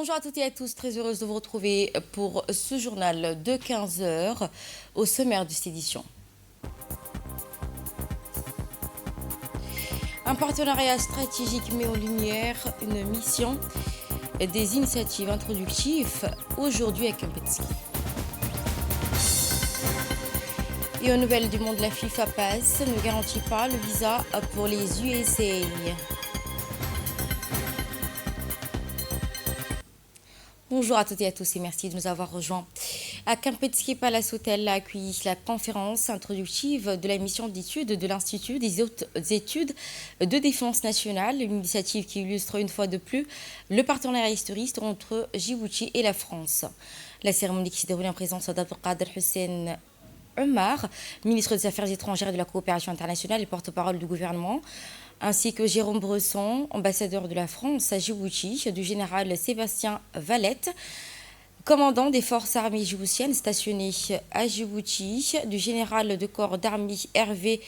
Bonjour à toutes et à tous, très heureuse de vous retrouver pour ce journal de 15 heures au sommaire de cette édition. Un partenariat stratégique met en lumière une mission et des initiatives introductives aujourd'hui à Kempinski. Et aux nouvelles du monde, la FIFA Pass ne garantit pas le visa pour les USA. Bonjour à toutes et à tous et merci de nous avoir rejoints. À Kempinski Palace Hotel a accueilli la conférence introductive de la mission d'études de l'Institut des hautes études de défense nationale, une initiative qui illustre une fois de plus le partenariat historique entre Djibouti et la France. La cérémonie qui s'est déroulée en présence d'Abdelkader Hussein Omar, ministre des Affaires étrangères et de la coopération internationale et porte-parole du gouvernement, ainsi que Jérôme Bresson, ambassadeur de la France à Djibouti, du général Sébastien Valette, commandant des forces armées djiboutiennes stationnées à Djibouti, du général de corps d'armée Hervé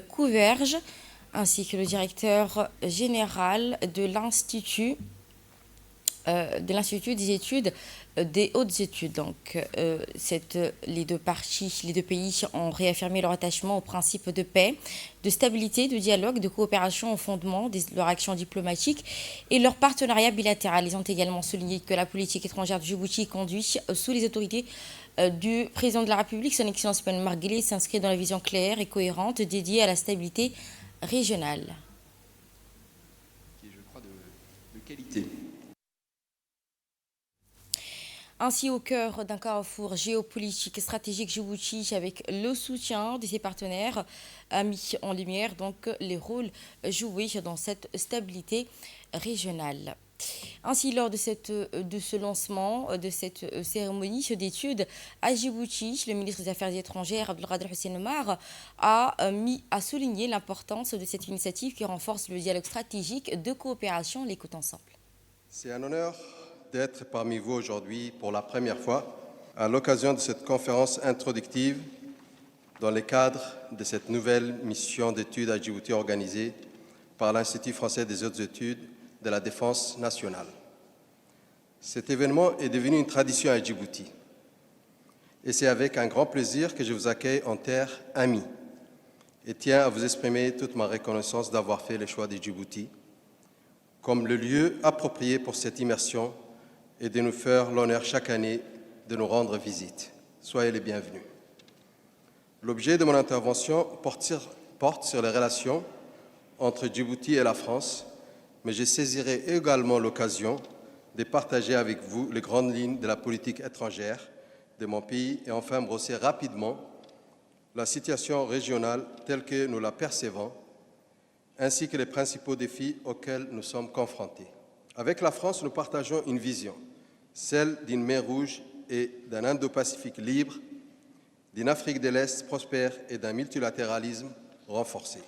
Couverge, ainsi que le directeur général de l'Institut des études des hautes études. Donc, les deux pays ont réaffirmé leur attachement aux principes de paix, de stabilité, de dialogue, de coopération au fondement de leur action diplomatique et leur partenariat bilatéral. Ils ont également souligné que la politique étrangère de Djibouti conduite sous les autorités du président de la République, son Excellence Ben Marguerite, s'inscrit dans la vision claire et cohérente dédiée à la stabilité régionale. Qui est, je crois, de qualité. Ainsi, au cœur d'un carrefour géopolitique et stratégique, Djibouti, avec le soutien de ses partenaires, a mis en lumière donc les rôles joués dans cette stabilité régionale. Ainsi, lors de ce lancement, de cette cérémonie d'études à Djibouti, le ministre des Affaires étrangères, Abdelkader Hussein Omar, a souligné l'importance de cette initiative qui renforce le dialogue stratégique de coopération. L'écoute ensemble. C'est un honneur d'être parmi vous aujourd'hui pour la première fois à l'occasion de cette conférence introductive dans le cadre de cette nouvelle mission d'études à Djibouti organisée par l'Institut français des hautes études de la défense nationale. Cet événement est devenu une tradition à Djibouti et c'est avec un grand plaisir que je vous accueille en terre amie et tiens à vous exprimer toute ma reconnaissance d'avoir fait le choix de Djibouti comme le lieu approprié pour cette immersion et de nous faire l'honneur chaque année de nous rendre visite. Soyez les bienvenus. L'objet de mon intervention porte sur les relations entre Djibouti et la France, mais je saisirai également l'occasion de partager avec vous les grandes lignes de la politique étrangère de mon pays et enfin brosser rapidement la situation régionale telle que nous la percevons, ainsi que les principaux défis auxquels nous sommes confrontés. Avec la France, nous partageons une vision, celle d'une mer Rouge et d'un Indo-Pacifique libre, d'une Afrique de l'Est prospère et d'un multilatéralisme renforcé.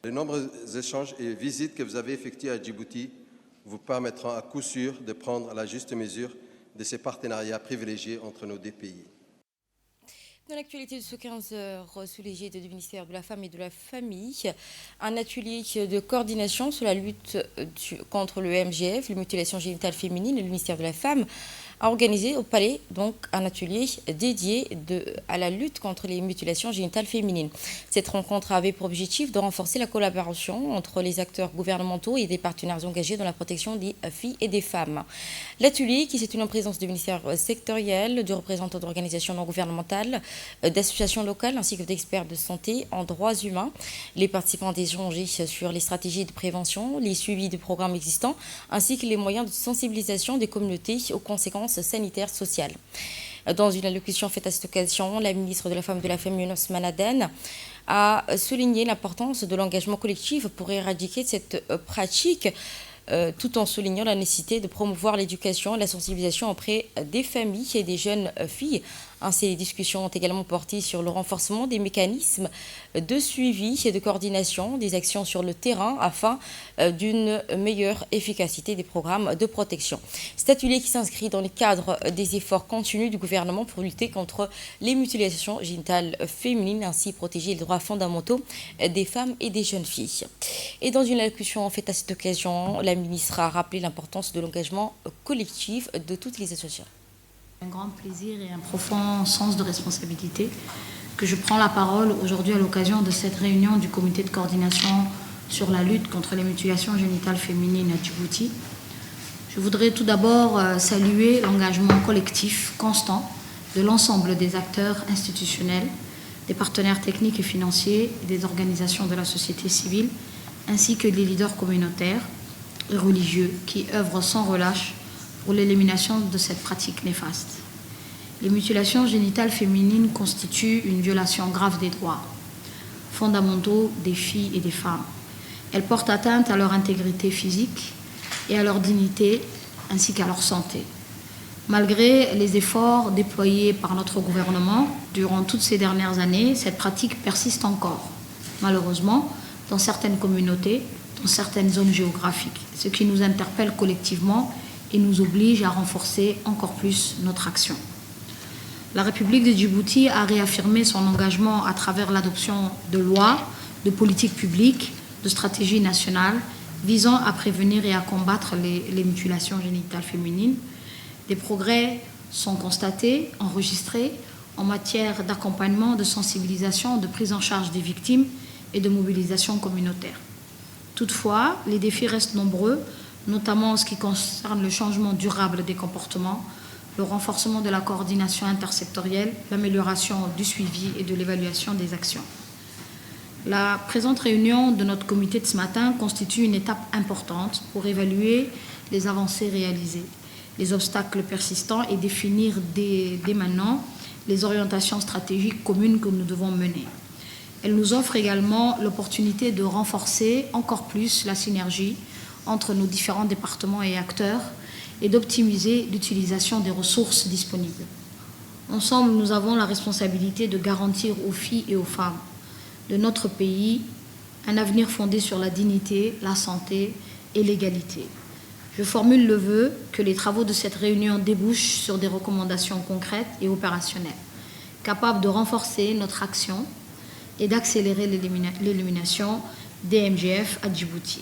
Les nombreux échanges et visites que vous avez effectués à Djibouti vous permettront à coup sûr de prendre la juste mesure de ces partenariats privilégiés entre nos deux pays. Dans l'actualité de ce 15 heures, sous l'égide du ministère de la Femme et de la Famille, un atelier de coordination sur la lutte contre le MGF, les mutilations génitales féminines, et le ministère de la Femme a organisé au Palais donc un atelier dédié à la lutte contre les mutilations génitales féminines. Cette rencontre avait pour objectif de renforcer la collaboration entre les acteurs gouvernementaux et des partenaires engagés dans la protection des filles et des femmes. L'atelier, qui s'est tenu en présence du ministère sectoriel, de représentants d'organisations non gouvernementales, d'associations locales ainsi que d'experts de santé en droits humains. Les participants ont échangé sur les stratégies de prévention, les suivis de programmes existants ainsi que les moyens de sensibilisation des communautés aux conséquences sanitaires sociales. Dans une allocution faite à cette occasion, la ministre de la Femme et de la Famille, Younes Manaden, a souligné l'importance de l'engagement collectif pour éradiquer cette pratique, tout en soulignant la nécessité de promouvoir l'éducation et la sensibilisation auprès des familles et des jeunes filles, Ainsi, les discussions ont également porté sur le renforcement des mécanismes de suivi et de coordination des actions sur le terrain afin d'une meilleure efficacité des programmes de protection. Cet atelier qui s'inscrit dans le cadre des efforts continus du gouvernement pour lutter contre les mutilations génitales féminines, ainsi protéger les droits fondamentaux des femmes et des jeunes filles. Et dans une allocution faite à cette occasion, la ministre a rappelé l'importance de l'engagement collectif de toutes les associations. Un grand plaisir et un profond sens de responsabilité que je prends la parole aujourd'hui à l'occasion de cette réunion du comité de coordination sur la lutte contre les mutilations génitales féminines à Djibouti. Je voudrais tout d'abord saluer l'engagement collectif constant de l'ensemble des acteurs institutionnels, des partenaires techniques et financiers et des organisations de la société civile, ainsi que des leaders communautaires et religieux qui œuvrent sans relâche pour l'élimination de cette pratique néfaste. Les mutilations génitales féminines constituent une violation grave des droits fondamentaux des filles et des femmes. Elles portent atteinte à leur intégrité physique et à leur dignité, ainsi qu'à leur santé. Malgré les efforts déployés par notre gouvernement durant toutes ces dernières années, cette pratique persiste encore, malheureusement, dans certaines communautés, dans certaines zones géographiques, ce qui nous interpelle collectivement et nous oblige à renforcer encore plus notre action. La République de Djibouti a réaffirmé son engagement à travers l'adoption de lois, de politiques publiques, de stratégies nationales visant à prévenir et à combattre les mutilations génitales féminines. Des progrès sont constatés, enregistrés en matière d'accompagnement, de sensibilisation, de prise en charge des victimes et de mobilisation communautaire. Toutefois, les défis restent nombreux, notamment en ce qui concerne le changement durable des comportements, le renforcement de la coordination intersectorielle, l'amélioration du suivi et de l'évaluation des actions. La présente réunion de notre comité de ce matin constitue une étape importante pour évaluer les avancées réalisées, les obstacles persistants et définir dès maintenant les orientations stratégiques communes que nous devons mener. Elle nous offre également l'opportunité de renforcer encore plus la synergie entre nos différents départements et acteurs et d'optimiser l'utilisation des ressources disponibles. Ensemble, nous avons la responsabilité de garantir aux filles et aux femmes de notre pays un avenir fondé sur la dignité, la santé et l'égalité. Je formule le vœu que les travaux de cette réunion débouchent sur des recommandations concrètes et opérationnelles, capables de renforcer notre action et d'accélérer l'élimination des MGF à Djibouti.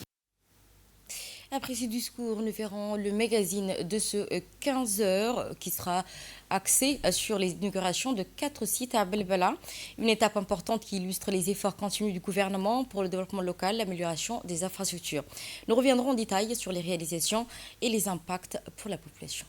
Après ce discours, nous verrons le magazine de ce 15h qui sera axé sur les inaugurations de 4 sites à Belbala. Une étape importante qui illustre les efforts continus du gouvernement pour le développement local, l'amélioration des infrastructures. Nous reviendrons en détail sur les réalisations et les impacts pour la population.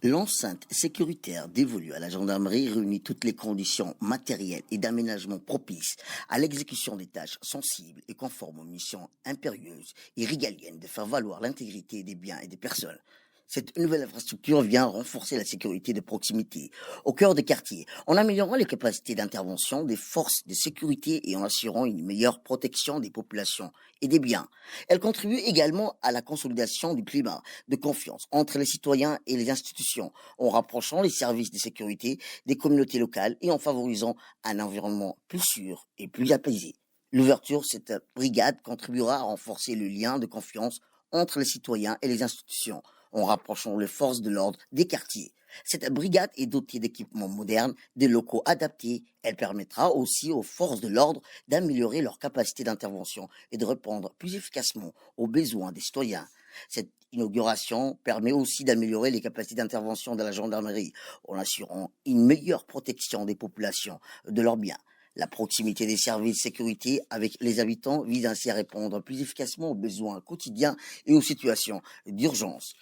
L'enceinte sécuritaire dévolue à la gendarmerie réunit toutes les conditions matérielles et d'aménagement propices à l'exécution des tâches sensibles et conformes aux missions impérieuses et régaliennes de faire valoir l'intégrité des biens et des personnes. Cette nouvelle infrastructure vient renforcer la sécurité de proximité au cœur des quartiers, en améliorant les capacités d'intervention des forces de sécurité et en assurant une meilleure protection des populations et des biens. Elle contribue également à la consolidation du climat de confiance entre les citoyens et les institutions, en rapprochant les services de sécurité des communautés locales et en favorisant un environnement plus sûr et plus apaisé. L'ouverture de cette brigade contribuera à renforcer le lien de confiance entre les citoyens et les institutions, en rapprochant les forces de l'ordre des quartiers. Cette brigade est dotée d'équipements modernes, de locaux adaptés. Elle permettra aussi aux forces de l'ordre d'améliorer leur capacité d'intervention et de répondre plus efficacement aux besoins des citoyens. Cette inauguration permet aussi d'améliorer les capacités d'intervention de la gendarmerie en assurant une meilleure protection des populations de leurs biens. La proximité des services de sécurité avec les habitants vise ainsi à répondre plus efficacement aux besoins quotidiens et aux situations d'urgence.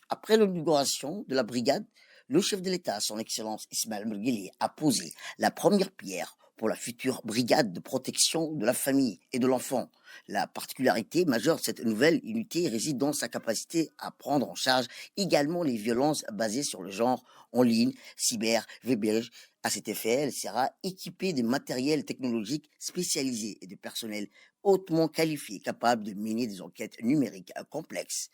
Après Après l'inauguration de la brigade, le chef de l'État, son Excellence Ismaël Mergueli, a posé la première pierre pour la future brigade de protection de la famille et de l'enfant. La particularité majeure de cette nouvelle unité réside dans sa capacité à prendre en charge également les violences basées sur le genre en ligne, cyber, web. À cet effet, elle sera équipée de matériel technologique spécialisé et de personnel hautement qualifié capable de mener des enquêtes numériques complexes.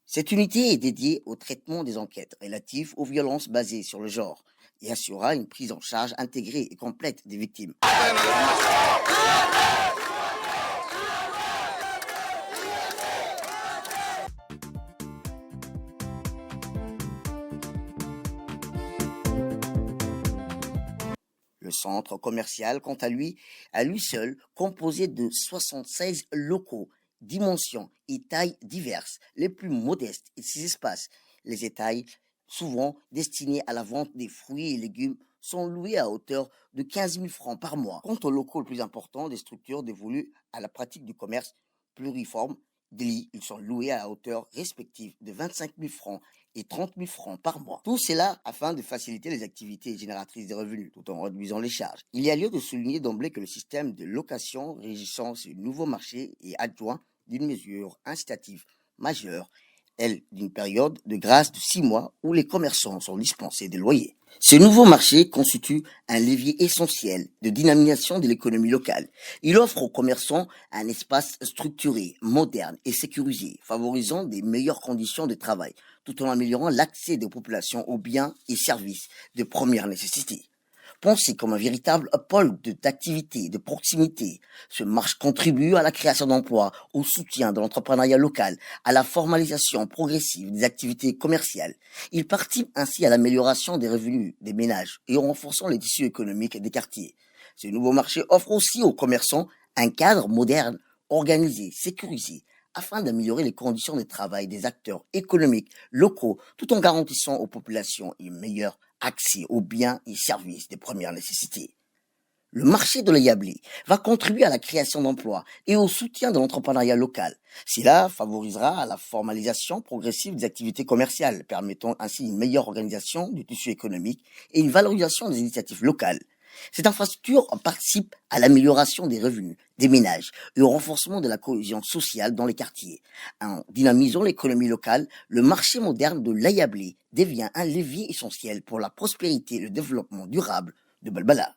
Cette unité est dédiée au traitement des enquêtes relatives aux violences basées sur le genre et assurera une prise en charge intégrée et complète des victimes. Le centre commercial, quant à lui seul, composé de 76 locaux, dimensions et tailles diverses, les plus modestes et ces espaces, les étails, souvent destinés à la vente des fruits et légumes, sont loués à hauteur de 15 000 francs par mois. Quant aux locaux les plus importants des structures dévolues à la pratique du commerce pluriforme, ils sont loués à hauteur respective de 25 000 francs et 30 000 francs par mois. Tout cela afin de faciliter les activités génératrices de revenus, tout en réduisant les charges. Il y a lieu de souligner d'emblée que le système de location régissant ce nouveau marché est adjoint d'une mesure incitative majeure, elle, d'une période de grâce de 6 mois où les commerçants sont dispensés des loyers. Ce nouveau marché constitue un levier essentiel de dynamisation de l'économie locale. Il offre aux commerçants un espace structuré, moderne et sécurisé, favorisant des meilleures conditions de travail, tout en améliorant l'accès des populations aux biens et services de première nécessité. Pensé comme un véritable pôle d'activité, de proximité, ce marché contribue à la création d'emplois, au soutien de l'entrepreneuriat local, à la formalisation progressive des activités commerciales. Il participe ainsi à l'amélioration des revenus des ménages et en renforçant les tissus économiques des quartiers. Ce nouveau marché offre aussi aux commerçants un cadre moderne, organisé, sécurisé, afin d'améliorer les conditions de travail des acteurs économiques locaux, tout en garantissant aux populations un meilleur accès aux biens et services de première nécessité. Le marché de la Yablé va contribuer à la création d'emplois et au soutien de l'entrepreneuriat local. Cela favorisera la formalisation progressive des activités commerciales, permettant ainsi une meilleure organisation du tissu économique et une valorisation des initiatives locales. Cette infrastructure participe à l'amélioration des revenus des ménages et au renforcement de la cohésion sociale dans les quartiers. En dynamisant l'économie locale, le marché moderne de l'Ayablé devient un levier essentiel pour la prospérité et le développement durable de Balbala.